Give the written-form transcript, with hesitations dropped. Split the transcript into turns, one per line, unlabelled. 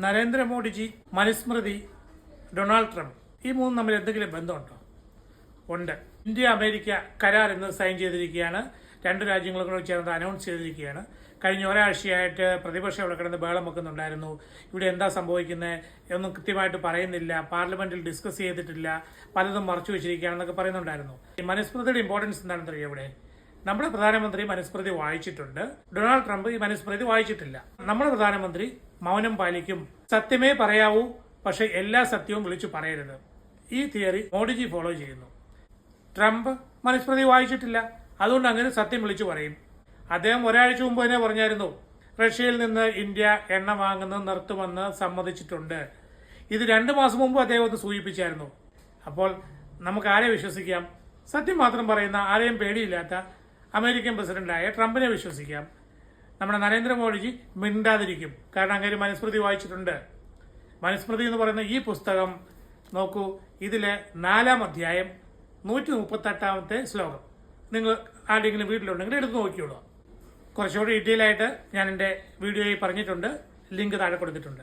നരേന്ദ്രമോദിജി, മനുസ്മൃതി, Donald Trump ഈ മൂന്നും തമ്മിൽ എന്തെങ്കിലും ബന്ധമുണ്ടോ? ഉണ്ട്. ഇന്ത്യ അമേരിക്ക കരാർ ഇന്ന് സൈൻ ചെയ്തിരിക്കുകയാണ്. രണ്ട് രാജ്യങ്ങളും കൂടെ ചേർന്ന് അനൗൺസ് ചെയ്തിരിക്കുകയാണ്. കഴിഞ്ഞ ഒരാഴ്ചയായിട്ട് പ്രതിപക്ഷം ഇവിടെ കിടന്ന് ബഹളം വെക്കുന്നുണ്ടായിരുന്നു. ഇവിടെ എന്താ സംഭവിക്കുന്നത് ഒന്നും കൃത്യമായിട്ട് പറയുന്നില്ല, പാർലമെന്റിൽ ഡിസ്കസ് ചെയ്തിട്ടില്ല, പലതും മറച്ചു വെച്ചിരിക്കുകയാണെന്നൊക്കെ പറയുന്നുണ്ടായിരുന്നു. ഈ മനുസ്മൃതിയുടെ ഇമ്പോർട്ടൻസ് എന്താണെന്ന് അറിയാം. ഇവിടെ നമ്മുടെ പ്രധാനമന്ത്രി മനുസ്മൃതി വായിച്ചിട്ടുണ്ട്, ഡൊണാൾഡ് ട്രംപ് ഈ മനുസ്മൃതി വായിച്ചിട്ടില്ല. നമ്മുടെ പ്രധാനമന്ത്രി മൗനം പാലിക്കും, സത്യമേ പറയാവൂ, പക്ഷെ എല്ലാ സത്യവും വിളിച്ചു പറയരുത്. ഈ തിയറി മോഡിജി ഫോളോ ചെയ്യുന്നു. ട്രംപ് മനുസ്മൃതി വായിച്ചിട്ടില്ല, അതുകൊണ്ട് അങ്ങനെ സത്യം വിളിച്ചു പറയും. അദ്ദേഹം ഒരാഴ്ച മുമ്പ് തന്നെ പറഞ്ഞായിരുന്നു, റഷ്യയിൽ നിന്ന് ഇന്ത്യ എണ്ണ വാങ്ങുന്നത് നിർത്തുമെന്ന് സമ്മതിച്ചിട്ടുണ്ട്. ഇത് 2 മാസം മുമ്പ് അദ്ദേഹം ഒന്ന് സൂചിപ്പിച്ചായിരുന്നു. അപ്പോൾ നമുക്ക് ആരെ വിശ്വസിക്കാം? സത്യം മാത്രം പറയുന്ന, ആരെയും പേടിയില്ലാത്ത അമേരിക്കൻ പ്രസിഡന്റായ ട്രംപിനെ വിശ്വസിക്കാം. നമ്മുടെ നരേന്ദ്രമോദിജി മിണ്ടാതിരിക്കും, കാരണം അങ്ങനെ മനുസ്മൃതി വായിച്ചിട്ടുണ്ട്. മനുസ്മൃതി എന്ന് പറയുന്ന ഈ പുസ്തകം നോക്കൂ, ഇതിലെ 4-ാം അധ്യായം 138-ാമത്തെ ശ്ലോകം നിങ്ങൾ ആരുടെയെങ്കിലും വീട്ടിലുണ്ടെങ്കിൽ എടുത്ത് നോക്കിയോളൂ. കുറച്ചുകൂടി ഡീറ്റെയിൽ ആയിട്ട് ഞാൻ എൻ്റെ വീഡിയോയിൽ പറഞ്ഞിട്ടുണ്ട്, ലിങ്ക് താഴെ കൊടുത്തിട്ടുണ്ട്.